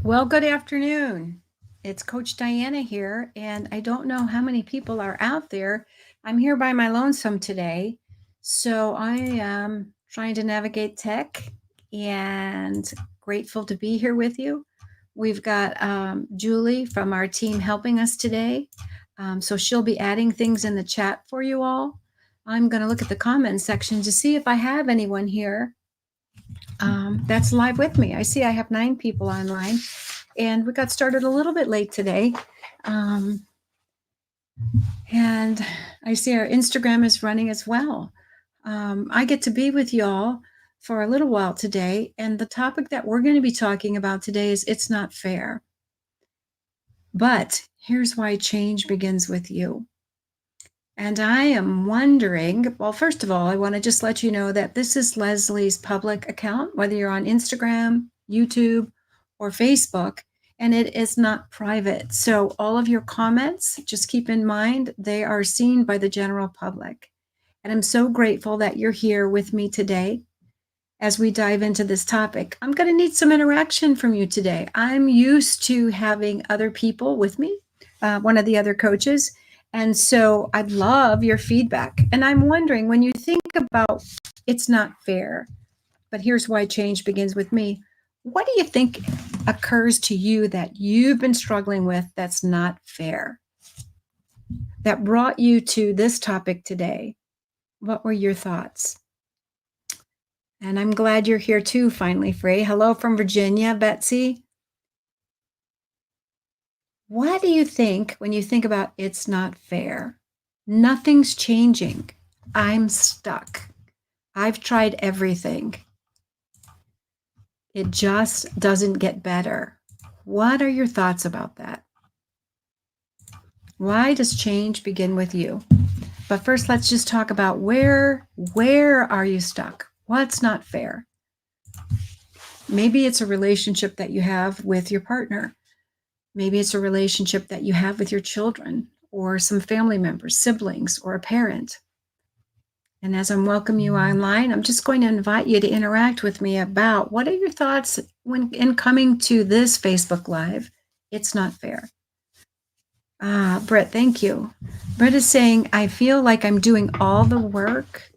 Well, good afternoon. It's Coach Diana here, and I don't know how many people are out there. I'm here by my lonesome today, so I am trying to navigate tech and grateful to be here with you. We've got Julie from our team helping us today, so she'll be adding things in the chat for you all. I'm going to look at the comment section to see if I have anyone here that's live with me. I see I have 9 people online, and we got started a little bit late today. And I see our Instagram is running as well. I get to be with y'all for a little while today, and the topic that we're going to be talking about today is it's not fair. But here's why change begins with you. And I am wondering, well, first of all, I want to just let you know that this is Leslie's public account, whether you're on Instagram, YouTube, or Facebook, and it is not private. So all of your comments, just keep in mind, they are seen by the general public. And I'm so grateful that you're here with me today as we dive into this topic. I'm going to need some interaction from you today. I'm used to having other people with me, one of the other coaches. And so I'd love your feedback. And I'm wondering, when you think about it's not fair, but here's why change begins with me, what do you think occurs to you that you've been struggling with that's not fair, that brought you to this topic today? What were your thoughts? And I'm glad you're here too, finally, Frey. Hello from Virginia, Betsy. What do you think when you think about it's not fair? Nothing's changing. I'm stuck. I've tried everything. It just doesn't get better. What are your thoughts about that? Why does change begin with you? But first, let's just talk about where are you stuck? What's not fair? Maybe it's a relationship that you have with your partner. Maybe it's a relationship that you have with your children or some family members, siblings, or a parent. And as I'm welcoming you online, I'm just going to invite you to interact with me about what are your thoughts when in coming to this Facebook Live. It's not fair. Brett, thank you. Brett is saying, I feel like I'm doing all the work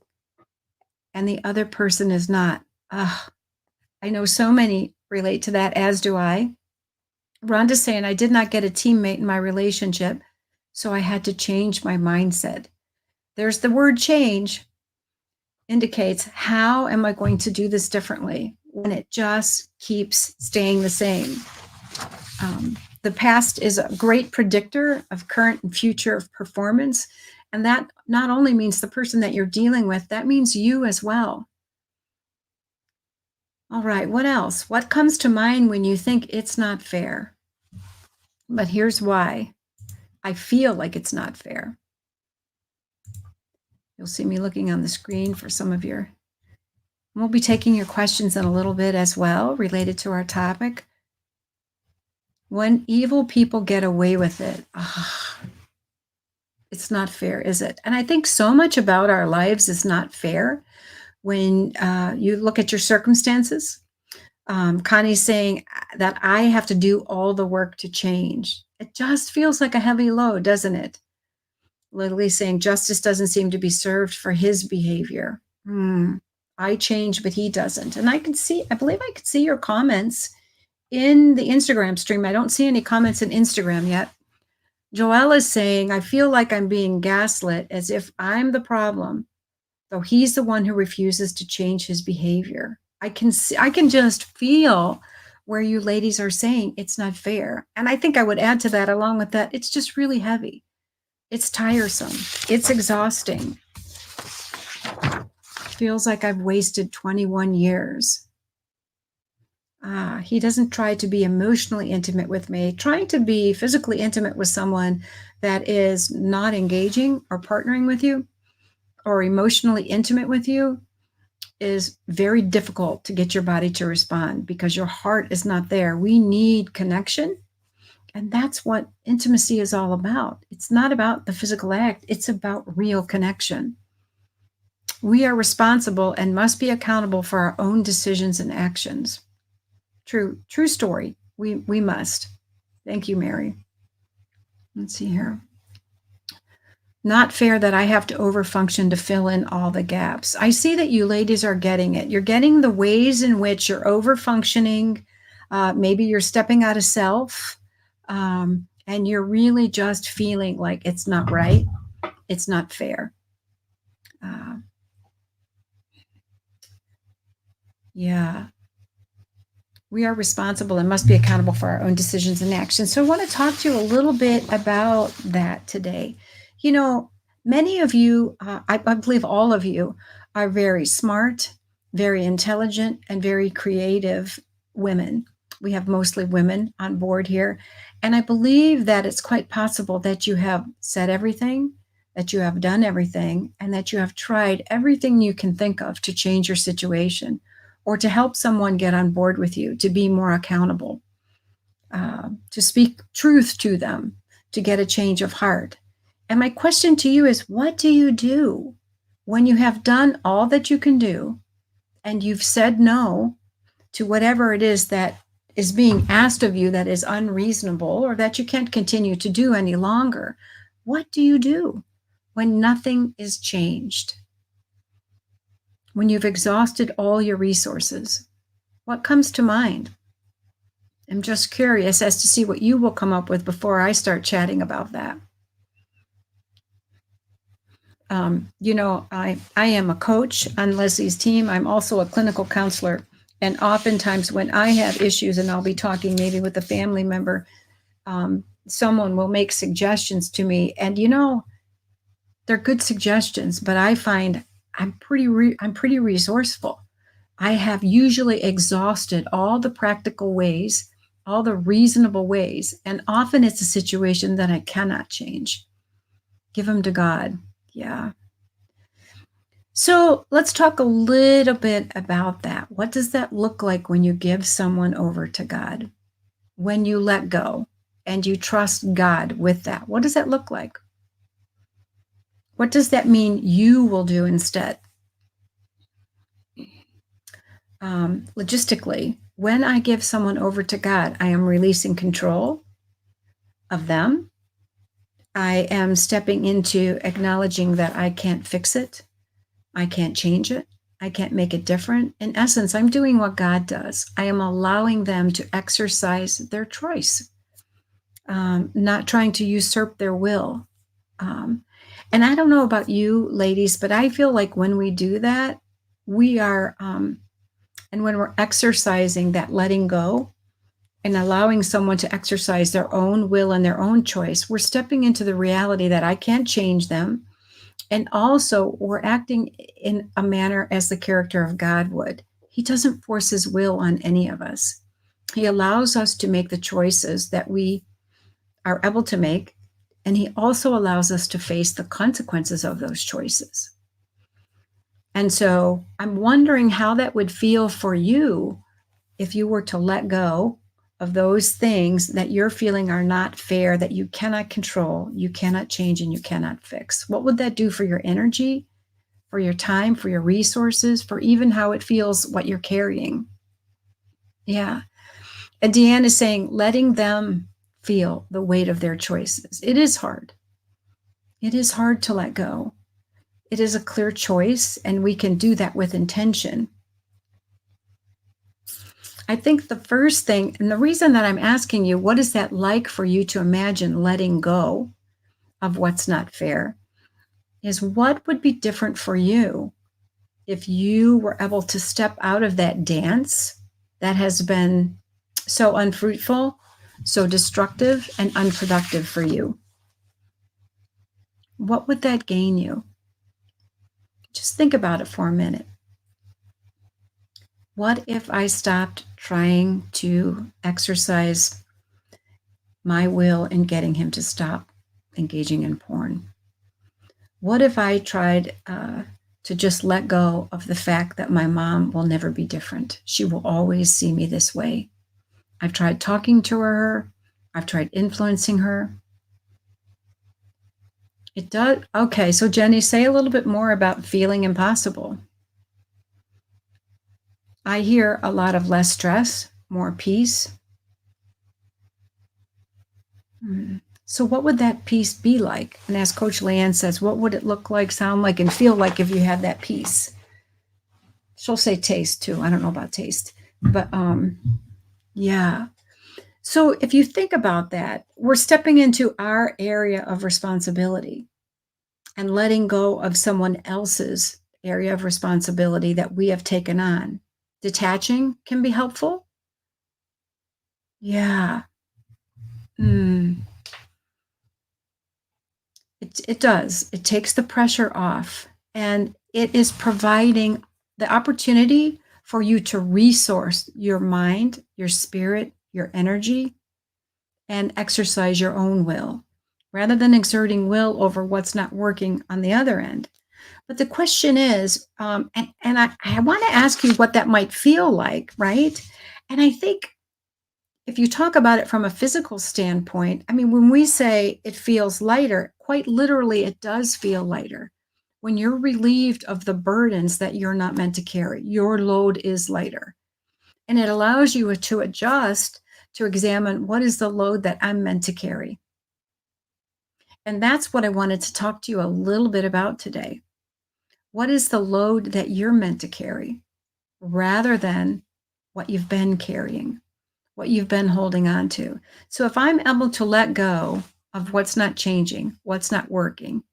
and the other person is not. I know so many relate to that, as do I. Rhonda's saying, I did not get a teammate in my relationship, so I had to change my mindset. There's the word change, indicates how am I going to do this differently when it just keeps staying the same. The past is a great predictor of current and future performance, and that not only means the person that you're dealing with, that means you as well. All right, what else? What comes to mind when you think it's not fair? But here's why. I feel like it's not fair. You'll see me looking on the screen for some of your, we'll be taking your questions in a little bit as well, related to our topic. When evil people get away with it, it's not fair, is it? And I think so much about our lives is not fair when you look at your circumstances. Connie's saying that I have to do all the work to change. It just feels like a heavy load, doesn't it? Lily's saying justice doesn't seem to be served for his behavior. I change, but he doesn't. And I believe I could see your comments in the Instagram stream. I don't see any comments in Instagram yet. Joelle is saying, I feel like I'm being gaslit as if I'm the problem, though he's the one who refuses to change his behavior. I can just feel where you ladies are saying it's not fair. And I think I would add to that, along with that, it's just really heavy. It's tiresome. It's exhausting. Feels like I've wasted 21 years. He doesn't try to be emotionally intimate with me. Trying to be physically intimate with someone that is not engaging or partnering with you or emotionally intimate with you is very difficult to get your body to respond because your heart is not there. We need connection. And that's what intimacy is all about. It's not about the physical act. It's about real connection. We are responsible and must be accountable for our own decisions and actions. True story. We must. Thank you, Mary. Let's see here. Not fair that I have to overfunction to fill in all the gaps. I see that you ladies are getting it. You're getting the ways in which you're overfunctioning. Maybe you're stepping out of self, and you're really just feeling like it's not right. It's not fair. Yeah. We are responsible and must be accountable for our own decisions and actions. So I want to talk to you a little bit about that today. You know, many of you, I believe all of you, are very smart, very intelligent, and very creative women. We have mostly women on board here. And I believe that it's quite possible that you have said everything, that you have done everything, and that you have tried everything you can think of to change your situation or to help someone get on board with you, to be more accountable, to speak truth to them, to get a change of heart. And my question to you is, what do you do when you have done all that you can do and you've said no to whatever it is that is being asked of you that is unreasonable or that you can't continue to do any longer? What do you do when nothing is changed? When you've exhausted all your resources, what comes to mind? I'm just curious as to see what you will come up with before I start chatting about that. I am a coach on Leslie's team. I'm also a clinical counselor. And oftentimes when I have issues and I'll be talking maybe with a family member, someone will make suggestions to me. And, they're good suggestions, but I find I'm pretty resourceful. I have usually exhausted all the practical ways, all the reasonable ways, and often it's a situation that I cannot change. Give them to God. Yeah. So let's talk a little bit about that. What does that look like when you give someone over to God? When you let go and you trust God with that? What does that look like? What does that mean you will do instead? Logistically, when I give someone over to God, I am releasing control of them. I am stepping into acknowledging that I can't fix it. I can't change it. I can't make it different. In essence, I'm doing what God does. I am allowing them to exercise their choice, not trying to usurp their will. And I don't know about you ladies, but I feel like when we do that, we are, and when we're exercising that letting go and allowing someone to exercise their own will and their own choice, we're stepping into the reality that I can't change them. And also, we're acting in a manner as the character of God would. He doesn't force his will on any of us. He allows us to make the choices that we are able to make. And he also allows us to face the consequences of those choices. And so I'm wondering how that would feel for you if you were to let go of those things that you're feeling are not fair, that you cannot control, you cannot change, and you cannot fix. What would that do for your energy, for your time, for your resources, for even how it feels, what you're carrying? Yeah. And Deanne is saying, letting them feel the weight of their choices. It is hard. It is hard to let go. It is a clear choice, and we can do that with intention. I think the first thing, and the reason that I'm asking you, what is that like for you to imagine letting go of what's not fair, is what would be different for you if you were able to step out of that dance that has been so unfruitful, so destructive, and unproductive for you? What would that gain you? Just think about it for a minute. What if I stopped trying to exercise my will in getting him to stop engaging in porn? What if I tried to just let go of the fact that my mom will never be different? She will always see me this way. I've tried talking to her. I've tried influencing her. It does. Okay, so Jenny, say a little bit more about feeling impossible. I hear a lot of less stress, more peace. So, what would that peace be like? And as Coach Leanne says, what would it look like, sound like, and feel like if you had that peace? She'll say taste too. I don't know about taste, but yeah. So, if you think about that, we're stepping into our area of responsibility and letting go of someone else's area of responsibility that we have taken on. Detaching can be helpful. Yeah. Mm. It does. It takes the pressure off and it is providing the opportunity for you to resource your mind, your spirit, your energy, and exercise your own will rather than exerting will over what's not working on the other end. But the question is, and I want to ask you what that might feel like, right? And I think if you talk about it from a physical standpoint, I mean, when we say it feels lighter, quite literally, it does feel lighter. When you're relieved of the burdens that you're not meant to carry, your load is lighter. And it allows you to adjust to examine what is the load that I'm meant to carry. And that's what I wanted to talk to you a little bit about today. What is the load that you're meant to carry rather than what you've been carrying? What you've been holding on to. So if I'm able to let go of what's not changing, what's not working,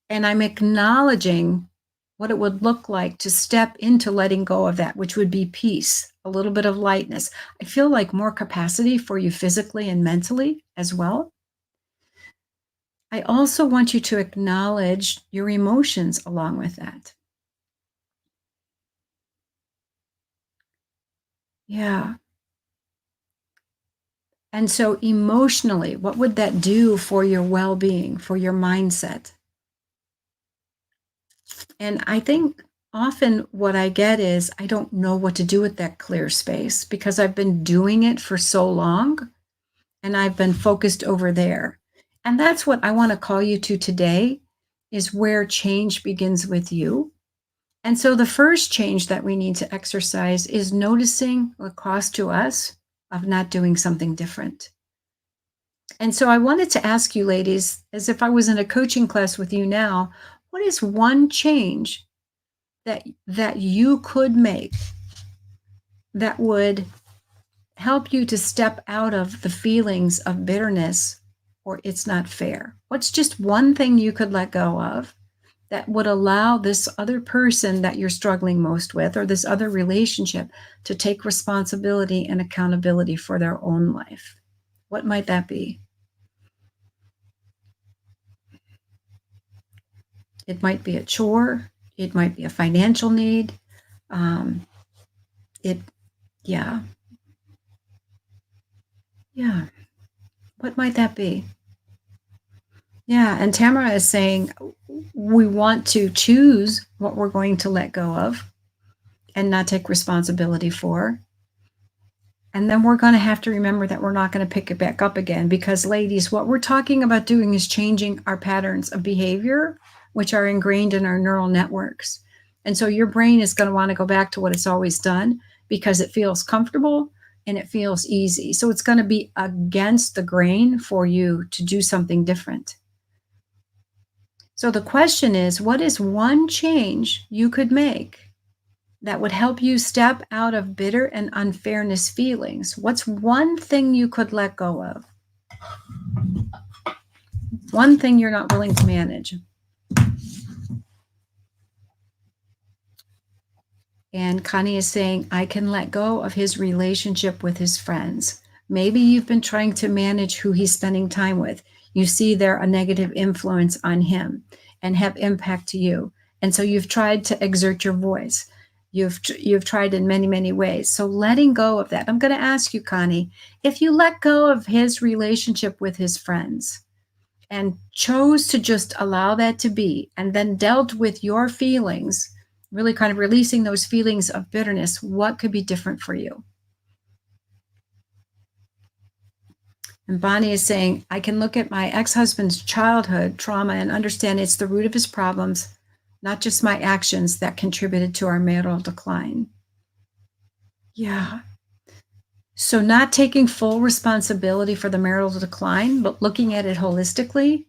and I'm acknowledging what it would look like to step into letting go of that, which would be peace, a little bit of lightness. I feel like more capacity for you physically and mentally as well. I also want you to acknowledge your emotions along with that. Yeah. And so, emotionally, what would that do for your well being, for your mindset? And I think often what I get is I don't know what to do with that clear space because I've been doing it for so long and I've been focused over there. And that's what I want to call you to today is where change begins with you. And so the first change that we need to exercise is noticing the cost to us of not doing something different. And so I wanted to ask you, ladies, as if I was in a coaching class with you now, what is one change that you could make that would help you to step out of the feelings of bitterness or it's not fair? What's just one thing you could let go of that would allow this other person that you're struggling most with or this other relationship to take responsibility and accountability for their own life? What might that be? It might be a chore. It might be a financial need. Um, it, yeah, yeah. What might that be? Yeah, and Tamara is saying we want to choose what we're going to let go of and not take responsibility for. And then we're going to have to remember that we're not going to pick it back up again because, ladies, what we're talking about doing is changing our patterns of behavior, which are ingrained in our neural networks. And so your brain is going to want to go back to what it's always done because it feels comfortable and it feels easy. So it's going to be against the grain for you to do something different. So the question is, what is one change you could make that would help you step out of bitter and unfairness feelings? What's one thing you could let go of? One thing you're not willing to manage. And Connie is saying, I can let go of his relationship with his friends. Maybe you've been trying to manage who he's spending time with. You see they're a negative influence on him and have impact to you. And so you've tried to exert your voice. You've tried in many, many ways. So letting go of that. I'm going to ask you, Connie, if you let go of his relationship with his friends and chose to just allow that to be and then dealt with your feelings, really kind of releasing those feelings of bitterness, what could be different for you? And Bonnie is saying, I can look at my ex-husband's childhood trauma and understand it's the root of his problems, not just my actions that contributed to our marital decline. Yeah. So, not taking full responsibility for the marital decline, but looking at it holistically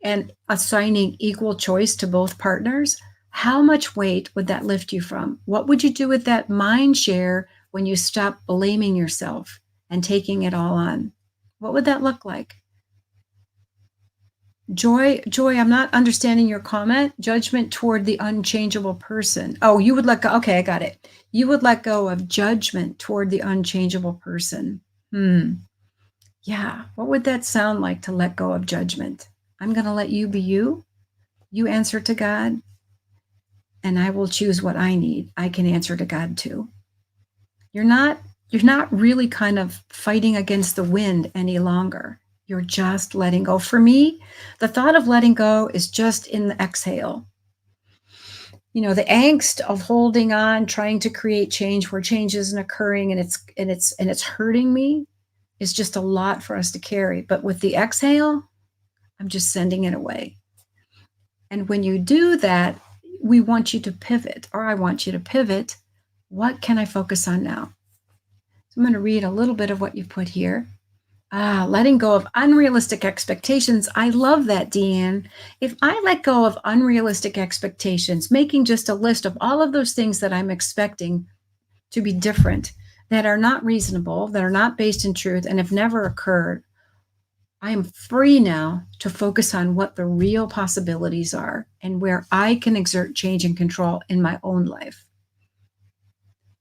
and assigning equal choice to both partners, how much weight would that lift you from? What would you do with that mind share when you stop blaming yourself and taking it all on? What would that look like? Joy, I'm not understanding your comment. Judgment toward the unchangeable person. Oh, you would let go. Okay, I got it. You would let go of judgment toward the unchangeable person. Hmm. Yeah. What would that sound like to let go of judgment? I'm going to let you be you. You answer to God, and I will choose what I need. I can answer to God too. You're not you're not really kind of fighting against the wind any longer. You're just letting go. For me, the thought of letting go is just in the exhale. The angst of holding on, trying to create change where change isn't occurring and it's hurting me is just a lot for us to carry. But with the exhale, I'm just sending it away. And when you do that, we want you to pivot, or I want you to pivot. What can I focus on now? So I'm going to read a little bit of what you put here. Letting go of unrealistic expectations. I love that, Deanne. If I let go of unrealistic expectations, making just a list of all of those things that I'm expecting to be different, that are not reasonable, that are not based in truth, and have never occurred, I am free now to focus on what the real possibilities are and where I can exert change and control in my own life.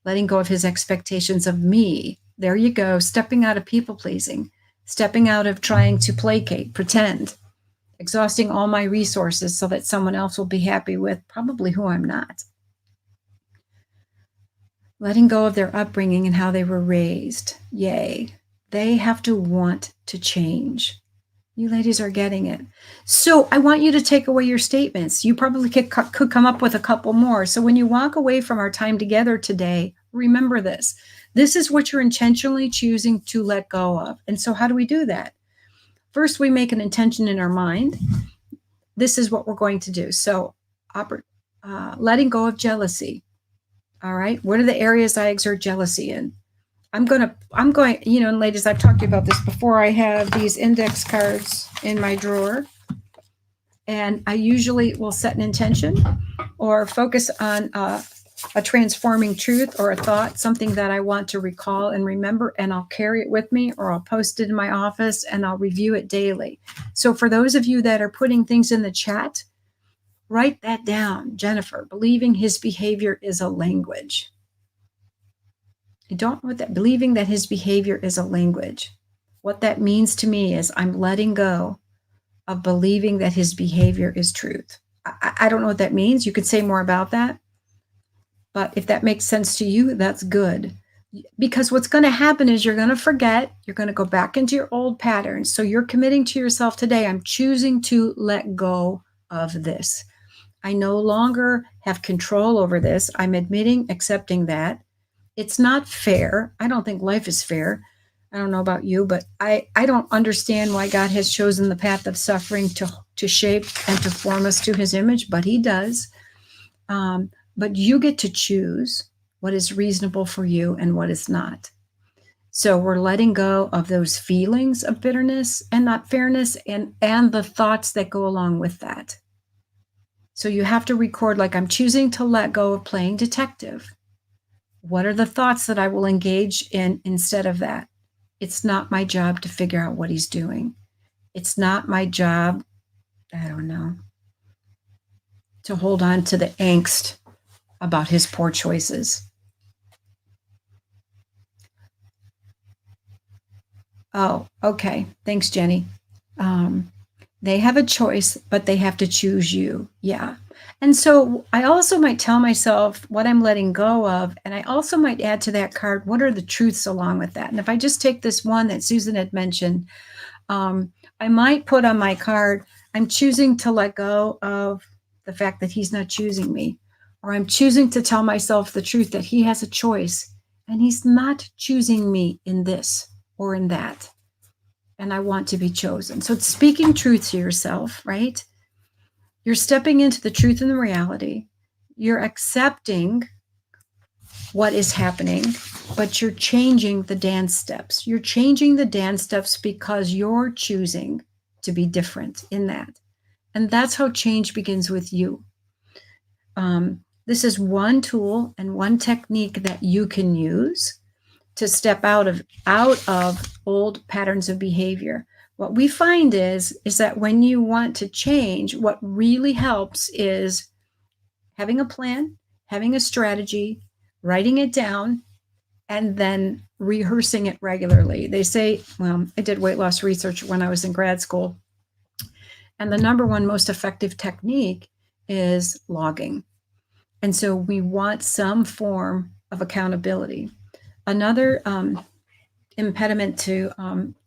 Letting go of his expectations of me. There you go. Stepping out of people pleasing, stepping out of trying to placate, pretend, exhausting all my resources so that someone else will be happy with probably who I'm not. Letting go of their upbringing and how they were raised. Yay. They have to want to change. You ladies are getting it. So I want you to take away your statements. You probably could come up with a couple more. So when you walk away from our time together today, remember this. This is what you're intentionally choosing to let go of. And so how do we do that? First, we make an intention in our mind. This is what we're going to do. So letting go of jealousy. All right. What are the areas I exert jealousy in? I'm going, and ladies, I've talked to you about this before. I have these index cards in my drawer, and I usually will set an intention or focus on a transforming truth or a thought, something that I want to recall and remember, and I'll carry it with me, or I'll post it in my office and I'll review it daily. So for those of you that are putting things in the chat, write that down. Jennifer, believing his behavior is a language. I don't know what that, believing that his behavior is a language. What that means to me is I'm letting go of believing that his behavior is truth. I don't know what that means. You could say more about that. But if that makes sense to you, that's good. Because what's going to happen is you're going to forget, you're going to go back into your old patterns. So you're committing to yourself today, I'm choosing to let go of this. I no longer have control over this. I'm admitting, accepting that. It's not fair. I don't think life is fair. I don't know about you, but I don't understand why God has chosen the path of suffering to shape and to form us to his image, but he does. But you get to choose what is reasonable for you and what is not. So we're letting go of those feelings of bitterness and not fairness and the thoughts that go along with that. So you have to record, like, I'm choosing to let go of playing detective. What are the thoughts that I will engage in instead of that? It's not my job to figure out what he's doing. It's not my job, I don't know, to hold on to the angst about his poor choices. Oh, okay. Thanks, Jenny. They have a choice, but they have to choose you. Yeah. And so I also might tell myself what I'm letting go of. And I also might add to that card, what are the truths along with that? And if I just take this one that Susan had mentioned, I might put on my card, I'm choosing to let go of the fact that he's not choosing me. Or I'm choosing to tell myself the truth that he has a choice and he's not choosing me in this or in that. And I want to be chosen. So it's speaking truth to yourself, right? You're stepping into the truth and the reality. You're accepting what is happening, but you're changing the dance steps. You're changing the dance steps because you're choosing to be different in that. And that's how change begins with you. This is one tool and one technique that you can use to step out of old patterns of behavior. What we find is that when you want to change, what really helps is having a plan, having a strategy, writing it down, and then rehearsing it regularly. They say, well, I did weight loss research when I was in grad school, and the number one most effective technique is logging. And so we want some form of accountability. Another impediment to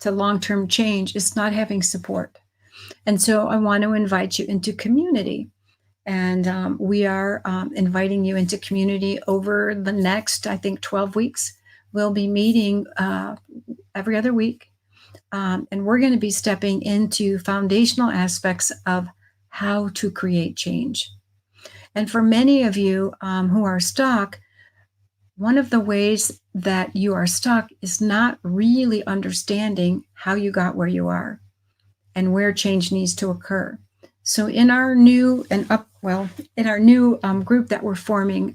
long-term change is not having support. And so I want to invite you into community. And we are inviting you into community over the next, I think, 12 weeks. We'll be meeting every other week. And we're going to be stepping into foundational aspects of how to create change. And for many of you who are stuck, one of the ways that you are stuck is not really understanding how you got where you are and where change needs to occur. So in our new group that we're forming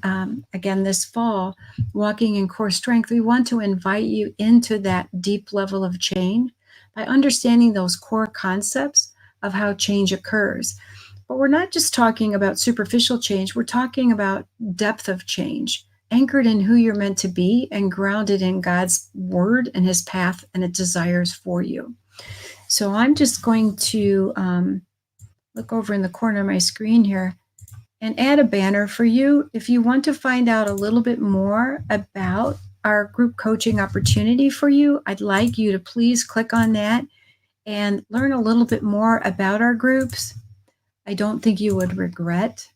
again this fall, Walking in Core Strength, we want to invite you into that deep level of change by understanding those core concepts of how change occurs. But we're not just talking about superficial change, we're talking about depth of change, anchored in who you're meant to be and grounded in God's word and his path and its desires for you. So I'm just going to look over in the corner of my screen here and add a banner for you. If you want to find out a little bit more about our group coaching opportunity for you, I'd like you to please click on that and learn a little bit more about our groups. I don't think you would regret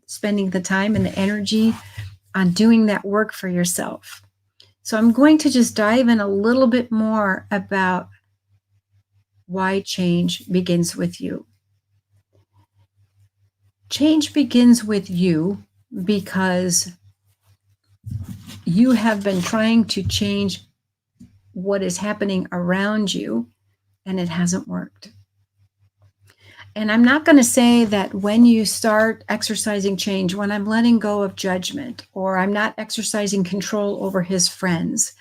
spending the time and the energy on doing that work for yourself. So I'm going to just dive in a little bit more about why change begins with you. Change begins with you because you have been trying to change what is happening around you, and it hasn't worked. And I'm not going to say that when you start exercising change, when I'm letting go of judgment, or I'm not exercising control over his friends,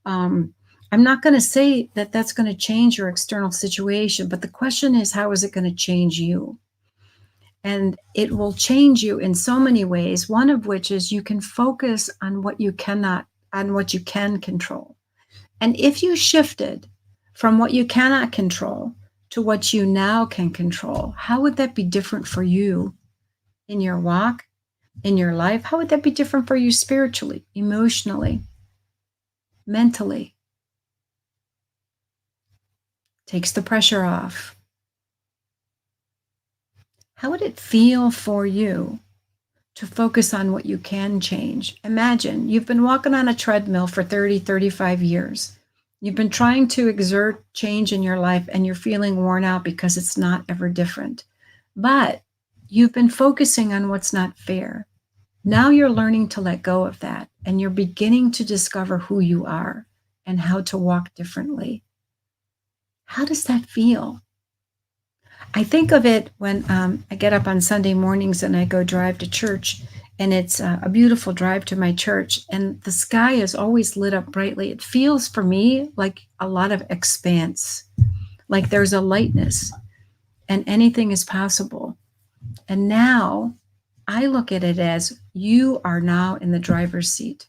I'm not going to say that that's going to change your external situation. But the question is, how is it going to change you? And it will change you in so many ways, one of which is you can focus on what you can control. And if you shifted from what you cannot control to what you now can control, how would that be different for you in your walk, in your life? How would that be different for you spiritually, emotionally, mentally? Takes the pressure off. How would it feel for you to focus on what you can change? Imagine you've been walking on a treadmill for 30, 35 years. You've been trying to exert change in your life and you're feeling worn out because it's not ever different. But you've been focusing on what's not fair. Now you're learning to let go of that and you're beginning to discover who you are and how to walk differently. How does that feel? I think of it when I get up on Sunday mornings and I go drive to church, and it's a beautiful drive to my church, and the sky is always lit up brightly. It feels for me like a lot of expanse, like there's a lightness and anything is possible. And now I look at it as you are now in the driver's seat.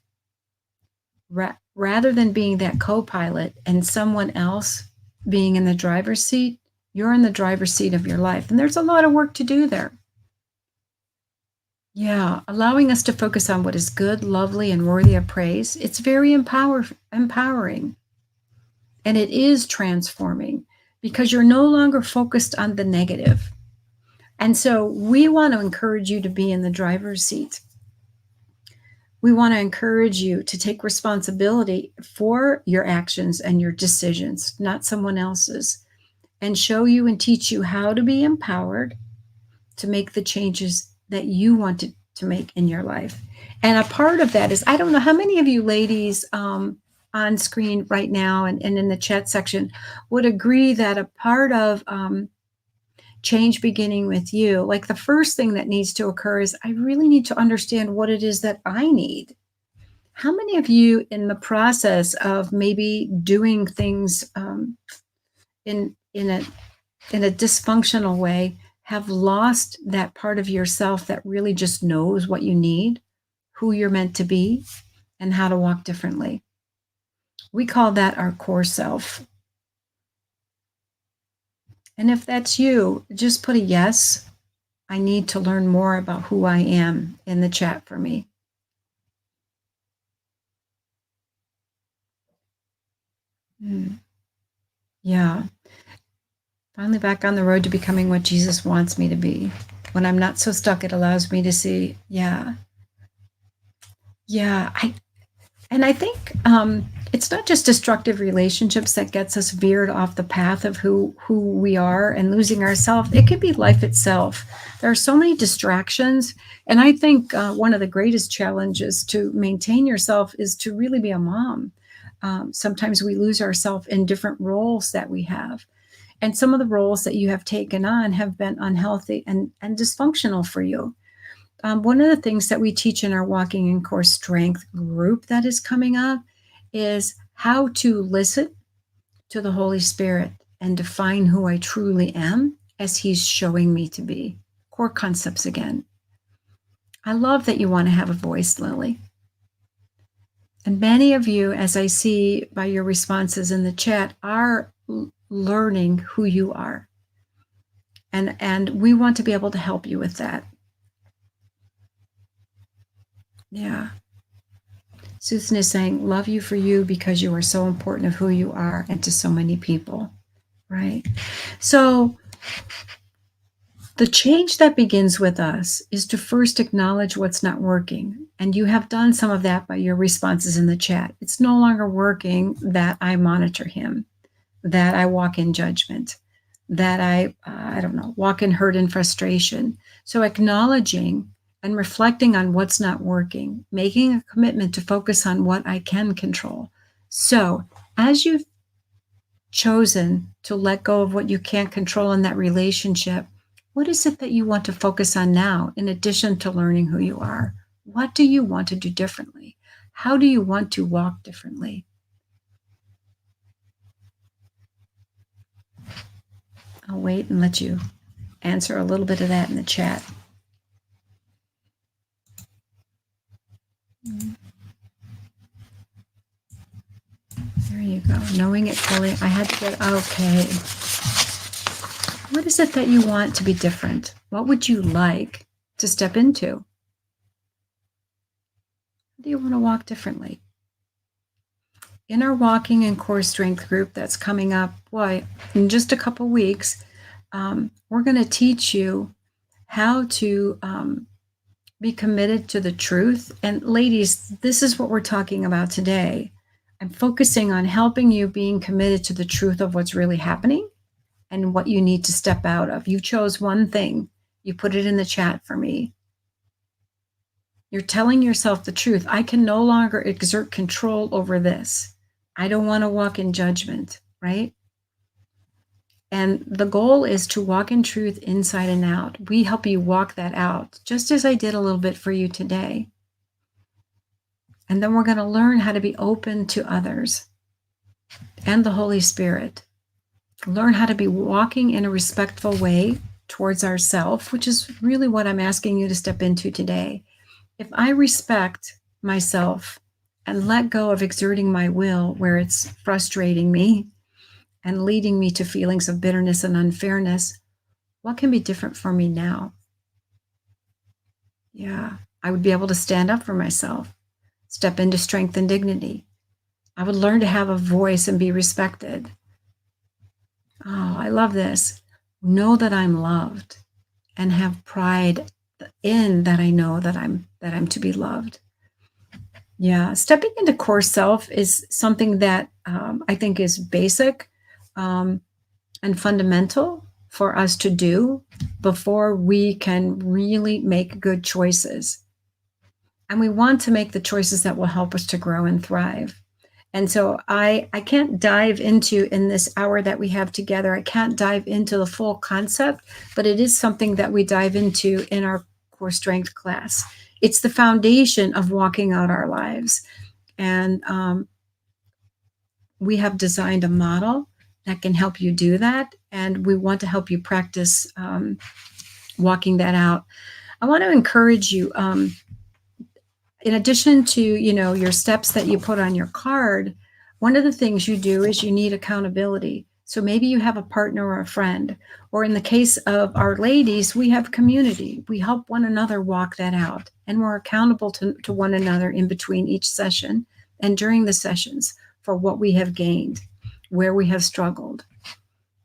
Rather than being that co-pilot and someone else being in the driver's seat, you're in the driver's seat of your life. And there's a lot of work to do there. Yeah, allowing us to focus on what is good, lovely, and worthy of praise. It's very empowering. And it is transforming because you're no longer focused on the negative. And so we want to encourage you to be in the driver's seat. We want to encourage you to take responsibility for your actions and your decisions, not someone else's, and show you and teach you how to be empowered to make the changes that you want to make in your life. And a part of that is, I don't know how many of you ladies on screen right now and in the chat section would agree that a part of change beginning with you, like the first thing that needs to occur is I really need to understand what it is that I need. How many of you in the process of maybe doing things in a dysfunctional way have lost that part of yourself that really just knows what you need, who you're meant to be, and how to walk differently? We call that our core self. And if that's you, just put a yes. I need to learn more about who I am in the chat for me. Yeah. Finally back on the road to becoming what Jesus wants me to be. When I'm not so stuck, it allows me to see, yeah. I think it's not just destructive relationships that gets us veered off the path of who we are and losing ourselves. It could be life itself. There are so many distractions. And I think one of the greatest challenges to maintain yourself is to really be a mom. Sometimes we lose ourselves in different roles that we have. And some of the roles that you have taken on have been unhealthy and dysfunctional for you. One of the things that we teach in our Walking in Core Strength group that is coming up is how to listen to the Holy Spirit and define who I truly am as He's showing me to be. Core concepts again. I love that you want to have a voice, Lily. And many of you, as I see by your responses in the chat, are learning who you are. And we want to be able to help you with that. Yeah. Susan is saying, love you for you because you are so important of who you are and to so many people, right? So the change that begins with us is to first acknowledge what's not working. And you have done some of that by your responses in the chat. It's no longer working that I monitor him, that I walk in judgment, that I don't know, walk in hurt and frustration. So acknowledging and reflecting on what's not working, making a commitment to focus on what I can control. So as you've chosen to let go of what you can't control in that relationship, what is it that you want to focus on now, in addition to learning who you are? What do you want to do differently? How do you want to walk differently? I'll wait and let you answer a little bit of that in the chat. There you go. Knowing it fully. I had to get, okay. What is it that you want to be different? What would you like to step into? How do you want to walk differently? In our Walking in Core Strength group that's coming up, boy, in just a couple weeks, we're going to teach you how to be committed to the truth. And ladies, this is what we're talking about today. I'm focusing on helping you being committed to the truth of what's really happening and what you need to step out of. You chose one thing. You put it in the chat for me. You're telling yourself the truth. I can no longer exert control over this. I don't want to walk in judgment, right? And the goal is to walk in truth inside and out. We help you walk that out, just as I did a little bit for you today. And then we're going to learn how to be open to others and the Holy Spirit. Learn how to be walking in a respectful way towards ourselves, which is really what I'm asking you to step into today. If I respect myself and let go of exerting my will where it's frustrating me and leading me to feelings of bitterness and unfairness, what can be different for me now? Yeah, I would be able to stand up for myself, step into strength and dignity. I would learn to have a voice and be respected. Oh, I love this. Know that I'm loved and have pride in that I know that I'm to be loved. Yeah, stepping into core self is something that I think is basic and fundamental for us to do before we can really make good choices. And we want to make the choices that will help us to grow and thrive. And so I can't dive into, in this hour that we have together, I can't dive into the full concept, but it is something that we dive into in our core strength class. It's the foundation of walking out our lives. And we have designed a model that can help you do that. And we want to help you practice walking that out. I want to encourage you, in addition to, your steps that you put on your card, one of the things you do is you need accountability. So maybe you have a partner or a friend, or in the case of our ladies, we have community. We help one another walk that out, and we're accountable to one another in between each session and during the sessions for what we have gained, where we have struggled.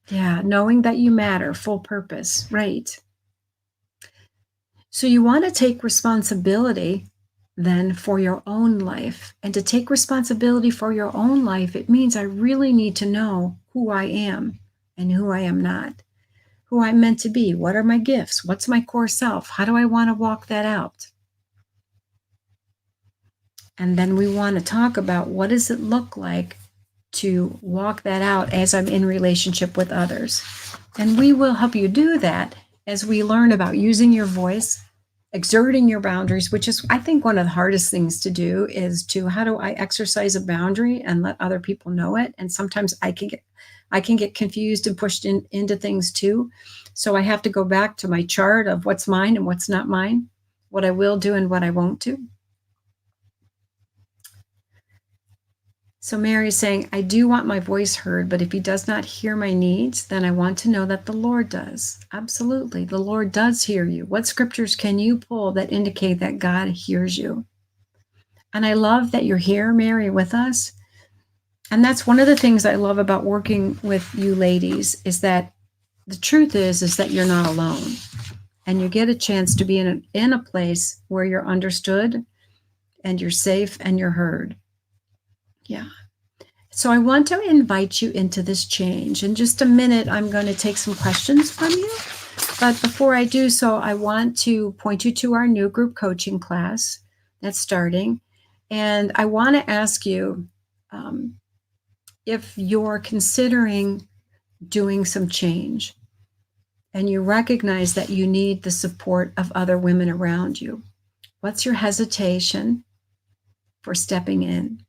Yeah, knowing that you matter, full purpose, right? So you want to take responsibility then for your own life. And to take responsibility for your own life, it means I really need to know who I am and who I am not, who I'm meant to be. What are my gifts? What's my core self? How do I want to walk that out? And then we want to talk about, what does it look like to walk that out as I'm in relationship with others? And we will help you do that as we learn about using your voice, exerting your boundaries, which is, I think, one of the hardest things to do, is to, how do I exercise a boundary and let other people know it? And sometimes I can get confused and pushed into things too. So I have to go back to my chart of what's mine and what's not mine, what I will do and what I won't do. So Mary is saying, I do want my voice heard, but if he does not hear my needs, then I want to know that the Lord does. Absolutely. The Lord does hear you. What scriptures can you pull that indicate that God hears you? And I love that you're here, Mary, with us. And that's one of the things I love about working with you ladies, is that the truth is that you're not alone. And you get a chance to be in a place where you're understood and you're safe and you're heard. Yeah. So I want to invite you into this change. In just a minute, I'm going to take some questions from you. But before I do so, I want to point you to our new group coaching class that's starting. And I want to ask you, if you're considering doing some change and you recognize that you need the support of other women around you, what's your hesitation for stepping in?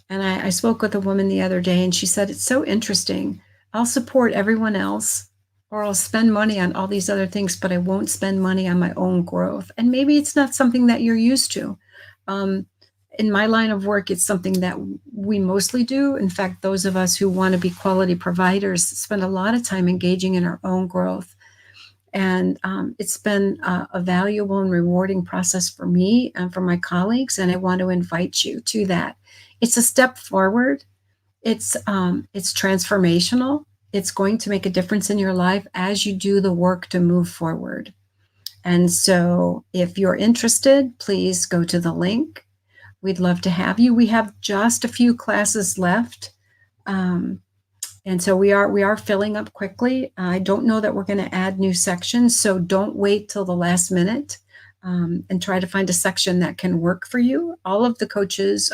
And I spoke with a woman the other day, and she said, it's so interesting. I'll support everyone else, or I'll spend money on all these other things, but I won't spend money on my own growth. And maybe it's not something that you're used to. In my line of work, it's something that we mostly do. In fact, those of us who want to be quality providers spend a lot of time engaging in our own growth. And it's been a valuable and rewarding process for me and for my colleagues. And I want to invite you to that. It's a step forward. It's transformational. It's going to make a difference in your life as you do the work to move forward. And so if you're interested, please go to the link. We'd love to have you. We have just a few classes left. And so we are filling up quickly. I don't know that we're going to add new sections, so don't wait till the last minute and try to find a section that can work for you. All of the coaches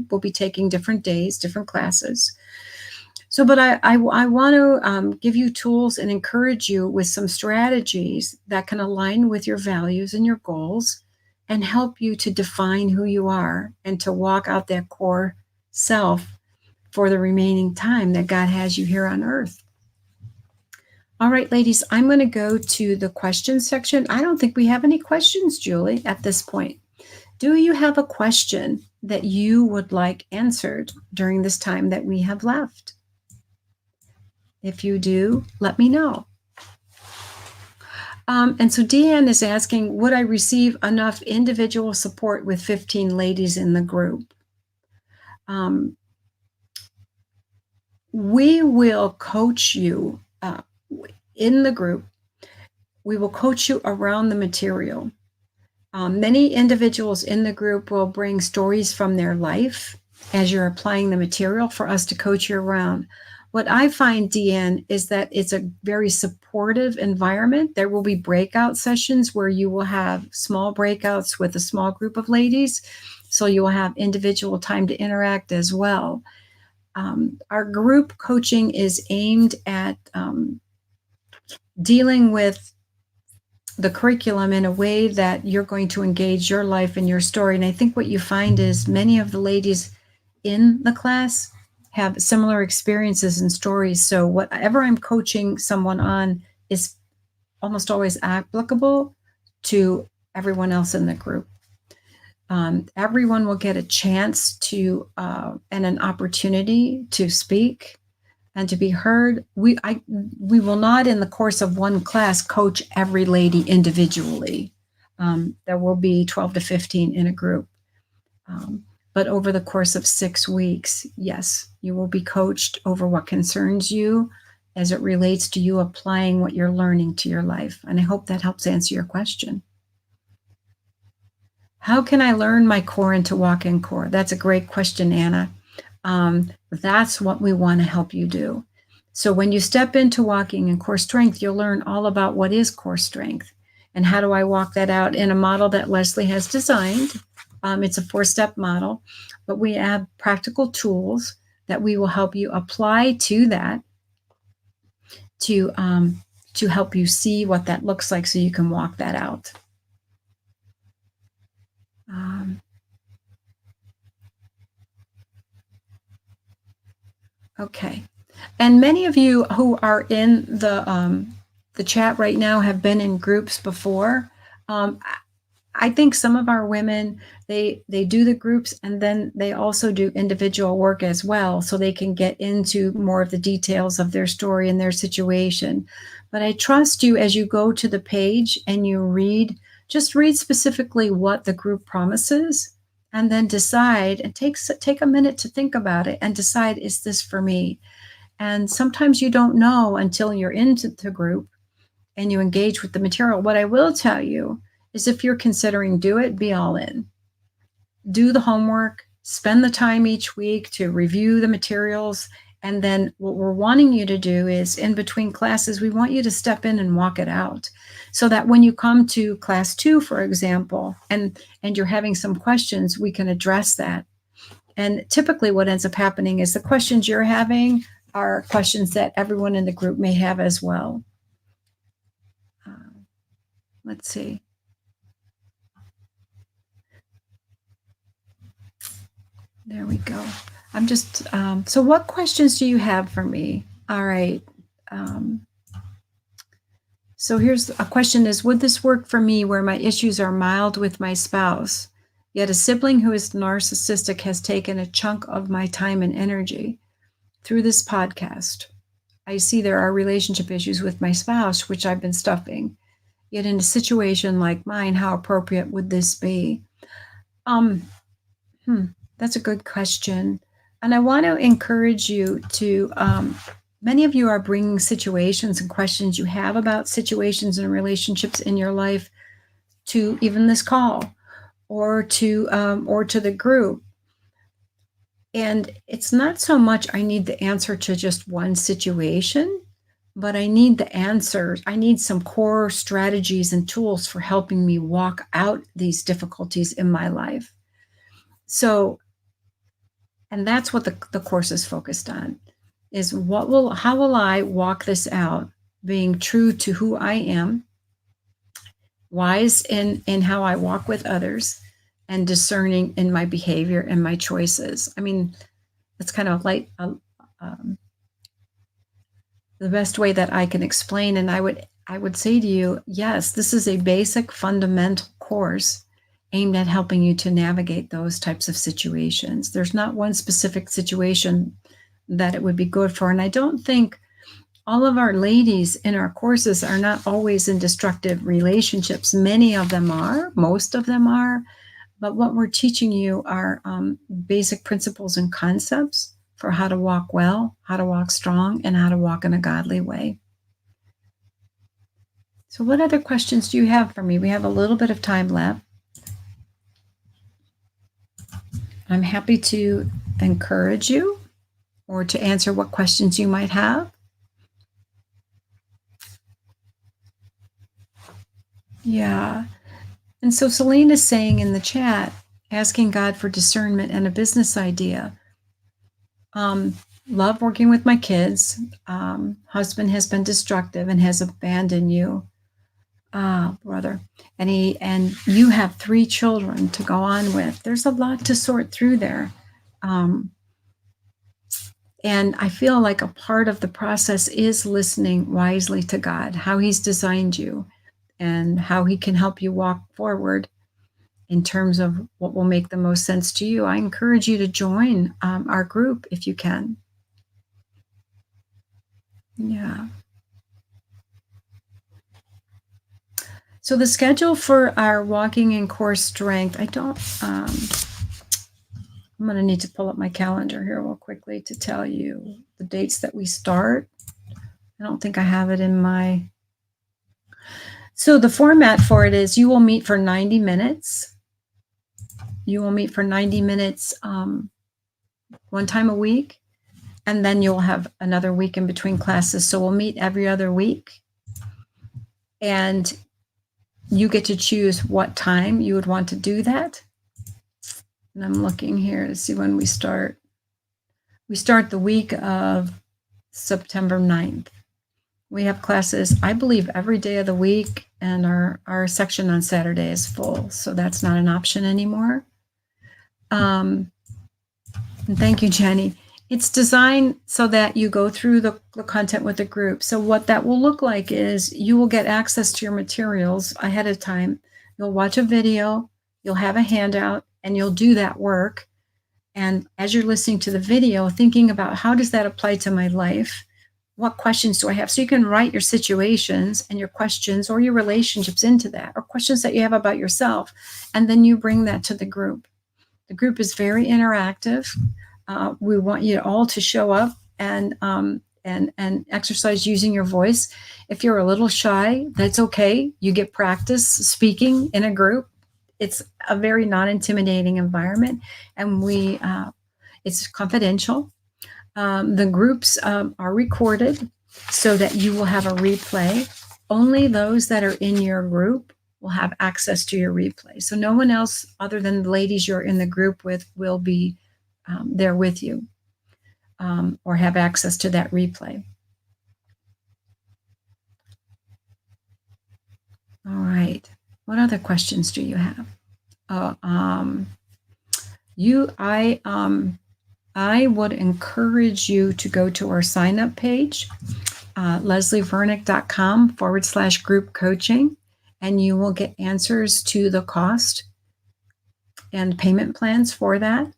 will be taking different days, different classes. So, but I want to give you tools and encourage you with some strategies that can align with your values and your goals and help you to define who you are and to walk out that core self for the remaining time that God has you here on earth. All right, ladies, I'm going to go to the questions section. I don't think we have any questions, Julie, at this point. Do you have a question that you would like answered during this time that we have left? If you do, let me know. And so Deanne is asking, would I receive enough individual support with 15 ladies in the group? We will coach you in the group. We will coach you around the material. Many individuals in the group will bring stories from their life as you're applying the material for us to coach you around. What I find, Deanne, is that it's a very supportive environment. There will be breakout sessions where you will have small breakouts with a small group of ladies. So you will have individual time to interact as well. Our group coaching is aimed at dealing with the curriculum in a way that you're going to engage your life and your story. And I think what you find is many of the ladies in the class have similar experiences and stories. So whatever I'm coaching someone on is almost always applicable to everyone else in the group. Everyone will get a chance to and an opportunity to speak and to be heard. We will not, in the course of one class, coach every lady individually. There will be 12 to 15 in a group. But over the course of 6 weeks, yes, you will be coached over what concerns you as it relates to you applying what you're learning to your life. And I hope that helps answer your question. How can I learn my core into walk-in core? That's a great question, Anna. That's what we want to help you do. So when you step into walking in core strength, you'll learn all about what is core strength and how do I walk that out in a model that Leslie has designed. It's a 4-step model, but we have practical tools that we will help you apply to that to help you see what that looks like so you can walk that out. Okay. And many of you who are in the chat right now have been in groups before. I think some of our women, they do the groups and then they also do individual work as well, so they can get into more of the details of their story and their situation. But I trust you as you go to the page and you read, just read specifically what the group promises and then decide and take a minute to think about it and decide, is this for me? And sometimes you don't know until you're into the group and you engage with the material. What I will tell you is if you're considering do it, be all in. Do the homework, spend the time each week to review the materials. And then what we're wanting you to do is in between classes, we want you to step in and walk it out so that when you come to class 2, for example, and you're having some questions, we can address that. And typically what ends up happening is the questions you're having are questions that everyone in the group may have as well. Let's see. There we go. I'm just, so what questions do you have for me? All right. So here's a question is, would this work for me where my issues are mild with my spouse, yet a sibling who is narcissistic has taken a chunk of my time and energy? Through this podcast, I see there are relationship issues with my spouse, which I've been stuffing. Yet in a situation like mine, how appropriate would this be? That's a good question. And I want to encourage you to, many of you are bringing situations and questions you have about situations and relationships in your life to even this call or to the group. And it's not so much I need the answer to just one situation, but I need the answers. I need some core strategies and tools for helping me walk out these difficulties in my life. So, and that's what the course is focused on, is how will I walk this out, being true to who I am, wise in how I walk with others, and discerning in my behavior and my choices. I mean, it's kind of like the best way that I can explain. And I would say to you, yes, this is a basic fundamental course aimed at helping you to navigate those types of situations. There's not one specific situation that it would be good for. And I don't think all of our ladies in our courses are not always in destructive relationships. Many of them are, most of them are. But what we're teaching you are basic principles and concepts for how to walk well, how to walk strong, and how to walk in a godly way. So what other questions do you have for me? We have a little bit of time left. I'm happy to encourage you. or to answer what questions you might have. Yeah. And so Celine is saying in the chat, asking God for discernment and a business idea. Love working with my kids. Husband has been destructive and has abandoned you. Ah, brother. And you have 3 children to go on with. There's a lot to sort through there. And I feel like a part of the process is listening wisely to God, how He's designed you, and how He can help you walk forward in terms of what will make the most sense to you. I encourage you to join our group if you can. Yeah. So the schedule for our walking in core strength, I'm going to need to pull up my calendar here real quickly to tell you the dates that we start. I don't think I have it in my. So the format for it is you will meet for 90 minutes. You will meet for 90 minutes one time a week, and then you'll have another week in between classes. So we'll meet every other week. And you get to choose what time you would want to do that. And I'm looking here to see when we start. We start the week of September 9th. We have classes, I believe, every day of the week, and our section on Saturday is full, so that's not an option anymore. And thank you, Jenny. It's designed so that you go through the content with the group. So what that will look like is you will get access to your materials ahead of time. You'll watch a video, you'll have a handout, and you'll do that work. And as you're listening to the video, thinking about how does that apply to my life? What questions do I have? So you can write your situations and your questions or your relationships into that, or questions that you have about yourself. And then you bring that to the group. The group is very interactive. We want you all to show up and exercise using your voice. If you're a little shy, that's okay. You get practice speaking in a group. It's a very non-intimidating environment, and it's confidential. The groups are recorded so that you will have a replay. Only those that are in your group will have access to your replay. So no one else other than the ladies you're in the group with will be there with you or have access to that replay. All right. What other questions do you have? I would encourage you to go to our sign-up page, leslievernick.com/group coaching, and you will get answers to the cost and payment plans for that.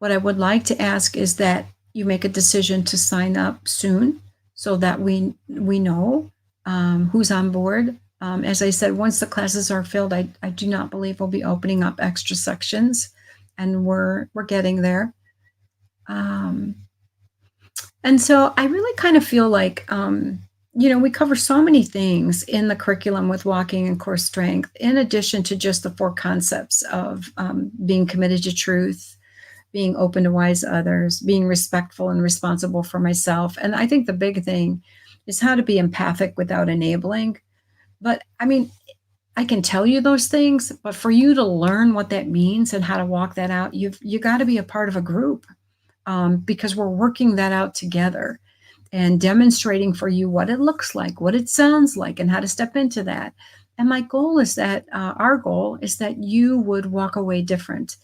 What I would like to ask is that you make a decision to sign up soon so that we know who's on board. As I said, once the classes are filled, I do not believe we'll be opening up extra sections, and we're getting there. And so I really kind of feel like, we cover so many things in the curriculum with walking and core strength, in addition to just the 4 concepts of being committed to truth, being open to wise others, being respectful and responsible for myself. And I think the big thing is how to be empathic without enabling. But I mean, I can tell you those things, but for you to learn what that means and how to walk that out, you got to be a part of a group, because we're working that out together and demonstrating for you what it looks like, what it sounds like, and how to step into that. And my goal is that our goal is that you would walk away different.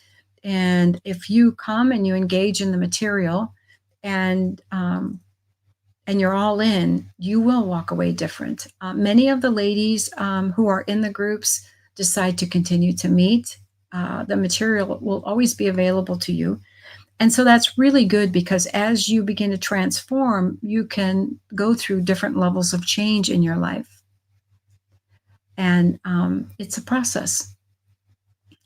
And if you come and you engage in the material and you're all in, you will walk away different. Many of the ladies who are in the groups decide to continue to meet. The material will always be available to you. And so that's really good, because as you begin to transform, you can go through different levels of change in your life. And it's a process.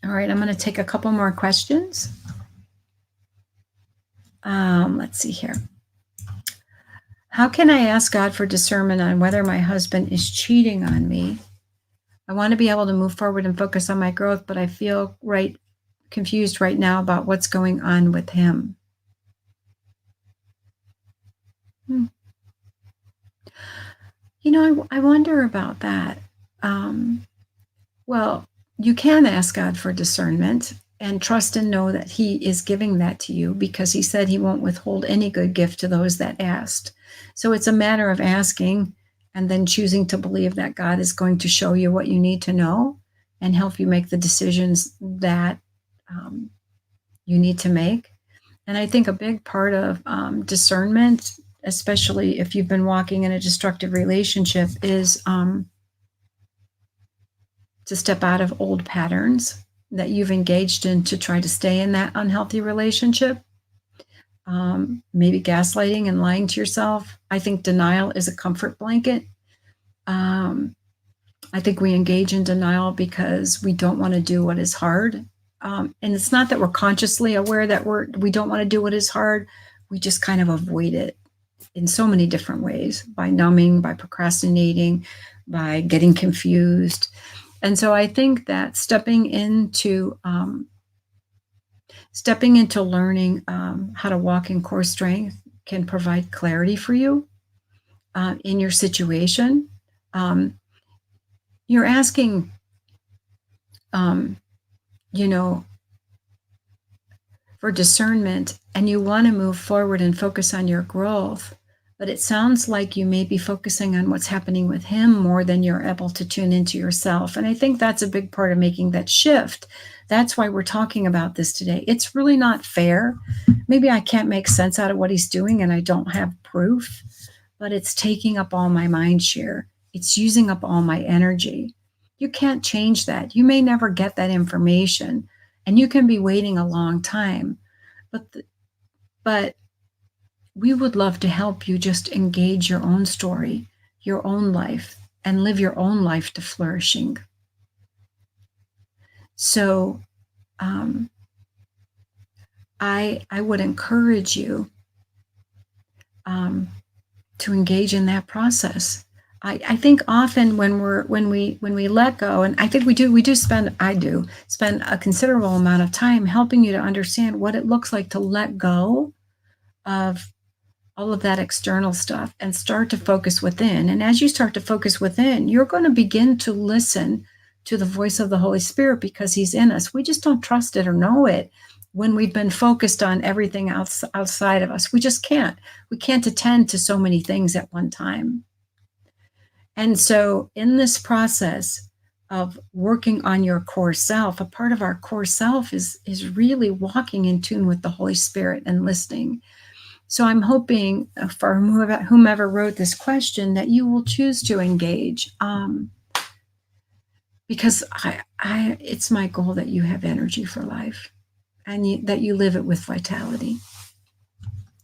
All right, I'm going to take a couple more questions. Let's see here. How can I ask God for discernment on whether my husband is cheating on me? I want to be able to move forward and focus on my growth, but I feel confused right now about what's going on with him. Hmm. I wonder about that. Um, well, you can ask God for discernment and trust and know that He is giving that to you because He said He won't withhold any good gift to those that asked. So it's a matter of asking and then choosing to believe that God is going to show you what you need to know and help you make the decisions that um, you need to make. And I think a big part of discernment, especially if you've been walking in a destructive relationship, is to step out of old patterns that you've engaged in to try to stay in that unhealthy relationship. Maybe gaslighting and lying to yourself. I think denial is a comfort blanket. Um, I think we engage in denial because we don't want to do what is hard. And it's not that we're consciously aware that we don't want to do what is hard. We just kind of avoid it in so many different ways, by numbing, by procrastinating, by getting confused. And so I think that stepping into learning how to walk in core strength can provide clarity for you in your situation. Um, you're asking, um, you know, for discernment, and you want to move forward and focus on your growth. But it sounds like you may be focusing on what's happening with him more than you're able to tune into yourself. And I think that's a big part of making that shift. That's why we're talking about this today. It's really not fair. Maybe I can't make sense out of what he's doing and I don't have proof, but it's taking up all my mind share. It's using up all my energy. You can't change that. You may never get that information, and you can be waiting a long time. But we would love to help you just engage your own story, your own life, and live your own life to flourishing. So I would encourage you to engage in that process. I think often when we let go, and I think I do spend a considerable amount of time helping you to understand what it looks like to let go of all of that external stuff and start to focus within. And as you start to focus within, you're going to begin to listen to the voice of the Holy Spirit because He's in us. We just don't trust it or know it when we've been focused on everything outside of us. We just can't. We can't attend to so many things at one time. And so, in this process of working on your core self, a part of our core self is really walking in tune with the Holy Spirit and listening. So I'm hoping for whomever wrote this question that you will choose to engage, because it's my goal that you have energy for life and that you live it with vitality.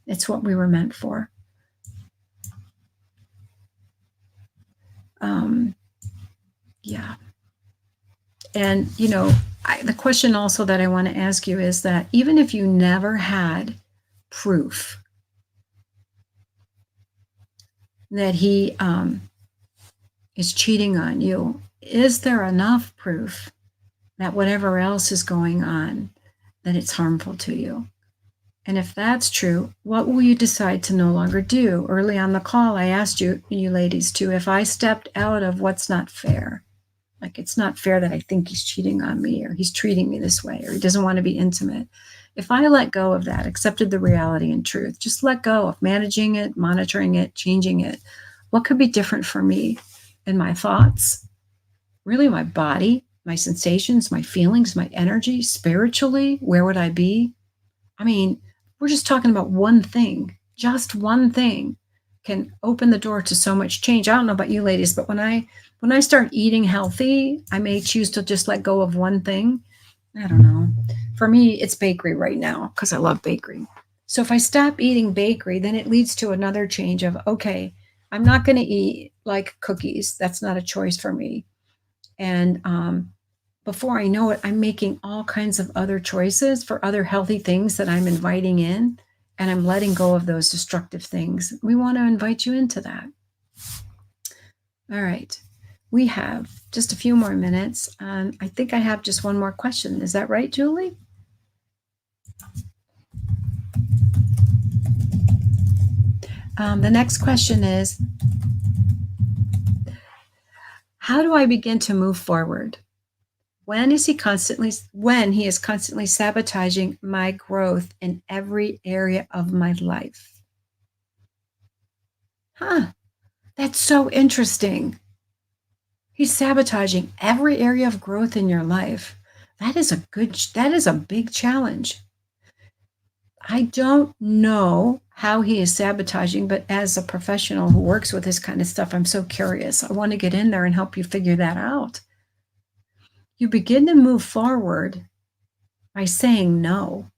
It's what we were meant for. Yeah. And, the question also that I want to ask you is that even if you never had proof that he is cheating on you, is there enough proof that whatever else is going on, that it's harmful to you? And if that's true, what will you decide to no longer do? Early on the call, I asked you ladies too, if I stepped out of what's not fair, like it's not fair that I think he's cheating on me or he's treating me this way or he doesn't want to be intimate. If I let go of that, accepted the reality and truth, just let go of managing it, monitoring it, changing it, what could be different for me in my thoughts, really my body, my sensations, my feelings, my energy, spiritually, where would I be? I mean, we're just talking about one thing, just one thing can open the door to so much change. I don't know about you ladies, but when I start eating healthy, I may choose to just let go of one thing. I don't know. For me, it's bakery right now because I love bakery. So if I stop eating bakery, then it leads to another change of, okay, I'm not going to eat like cookies. That's not a choice for me. And before I know it, I'm making all kinds of other choices for other healthy things that I'm inviting in, and I'm letting go of those destructive things. We want to invite you into that. All right. We have just a few more minutes. I think I have just one more question. Is that right, Julie? The next question is, how do I begin to move forward? When he is constantly sabotaging my growth in every area of my life? Huh, that's so interesting. He's sabotaging every area of growth in your life. That is a big challenge. I don't know how he is sabotaging, but as a professional who works with this kind of stuff, I'm so curious. I want to get in there and help you figure that out. You begin to move forward by saying no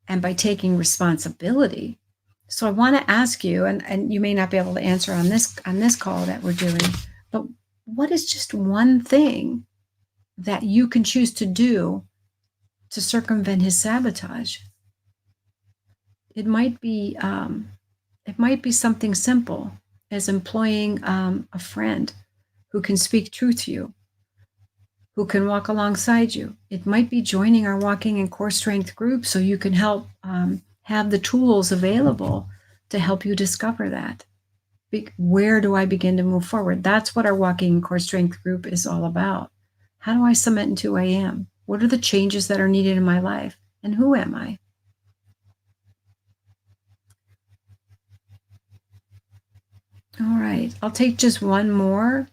and by taking responsibility. So I want to ask you, and you may not be able to answer on this call that we're doing, but what is just one thing that you can choose to do to circumvent his sabotage? It might be something simple as employing a friend who can speak truth to you, who can walk alongside you. It might be joining our walking and core strength group so you can help have the tools available to help you discover that. Where do I begin to move forward? That's what our walking and core strength group is all about. How do I cement into who I am? What are the changes that are needed in my life? And who am I? All right, I'll take just one more,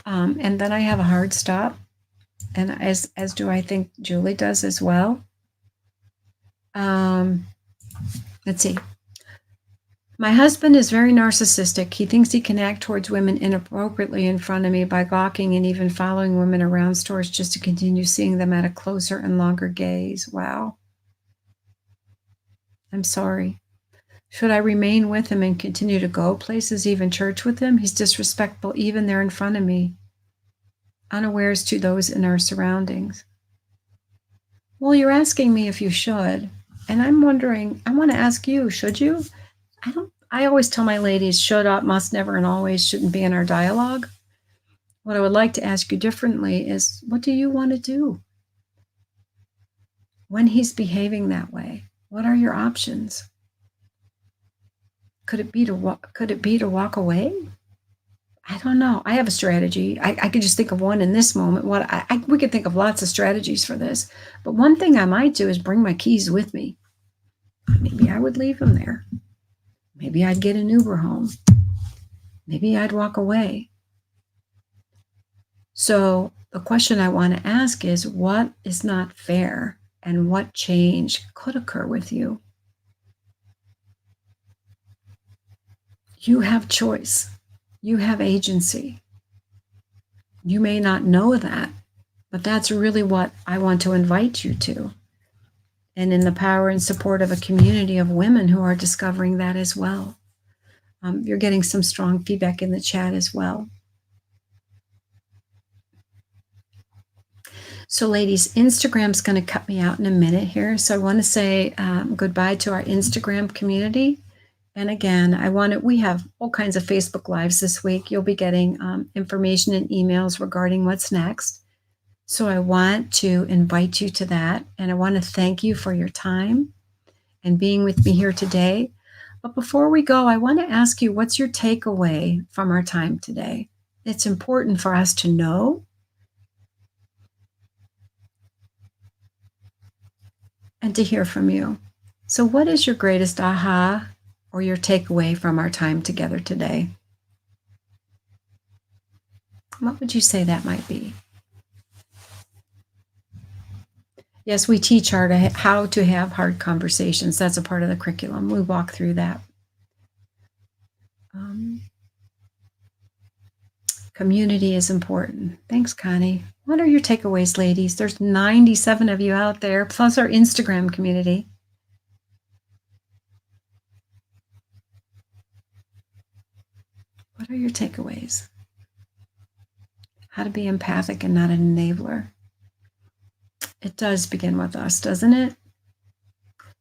and then I have a hard stop, and as do I think Julie does as well. Let's see. My husband is very narcissistic. He thinks he can act towards women inappropriately in front of me by gawking and even following women around stores just to continue seeing them at a closer and longer gaze. Wow. I'm sorry. Should I remain with him and continue to go places, even church with him? He's disrespectful even there in front of me, unawares to those in our surroundings. Well, you're asking me if you should, and I'm wondering, I want to ask you, should you? I always tell my ladies, should, ought, must, never, and always shouldn't be in our dialogue. What I would like to ask you differently is, what do you want to do? When he's behaving that way, what are your options? Could it be to walk away? I don't know. I have a strategy. I could just think of one in this moment. We could think of lots of strategies for this. But one thing I might do is bring my keys with me. Maybe I would leave them there. Maybe I'd get an Uber home. Maybe I'd walk away. So the question I want to ask is, what is not fair and what change could occur with you? You have choice. You have agency. You may not know that, but that's really what I want to invite you to. And in the power and support of a community of women who are discovering that as well. You're getting some strong feedback in the chat as well. So ladies, Instagram's going to cut me out in a minute here. So I want to say goodbye to our Instagram community. And again, we have all kinds of Facebook Lives this week. You'll be getting information and emails regarding what's next. So I want to invite you to that. And I want to thank you for your time and being with me here today. But before we go, I want to ask you, what's your takeaway from our time today? It's important for us to know and to hear from you. So what is your greatest aha or your takeaway from our time together today? What would you say that might be? Yes, we teach how to have hard conversations. That's a part of the curriculum. We walk through that. Community is important. Thanks, Connie. What are your takeaways, ladies? There's 97 of you out there, plus our Instagram community. What are your takeaways? How to be empathic and not an enabler. It does begin with us, doesn't it?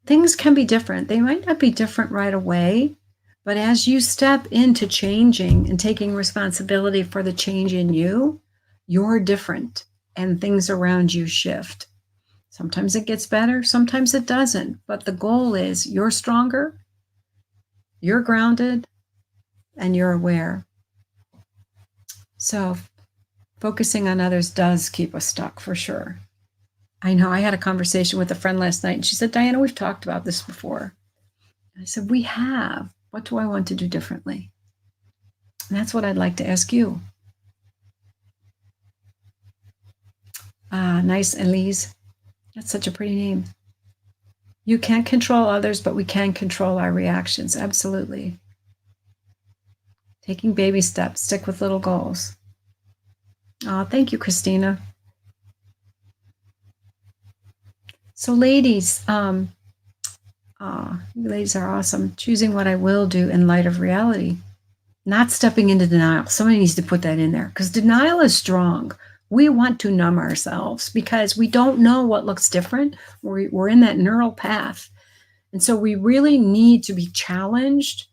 Things can be different. They might not be different right away, but as you step into changing and taking responsibility for the change in you, you're different and things around you shift. Sometimes it gets better, sometimes it doesn't, but the goal is you're stronger you're grounded, and you're aware. So focusing on others does keep us stuck for sure. I know I had a conversation with a friend last night and she said, Diana, we've talked about this before. I said, we have. What do I want to do differently? And that's what I'd like to ask you. Nice, Elise. That's such a pretty name. You can't control others, but we can control our reactions. Absolutely. Taking baby steps, stick with little goals. Oh, thank you, Christina. So ladies, you ladies are awesome. Choosing what I will do in light of reality, not stepping into denial. Somebody needs to put that in there because denial is strong. We want to numb ourselves because we don't know what looks different. We're in that neural path. And so we really need to be challenged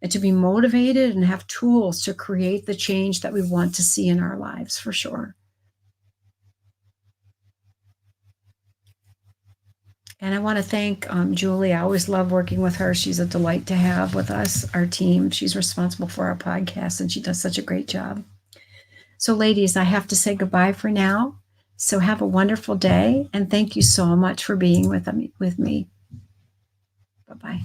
and to be motivated and have tools to create the change that we want to see in our lives for sure. And I want to thank Julie. I always love working with her. She's a delight to have with us, our team. She's responsible for our podcast and she does such a great job. So ladies, I have to say goodbye for now. So have a wonderful day and thank you so much for being with me. Bye-bye.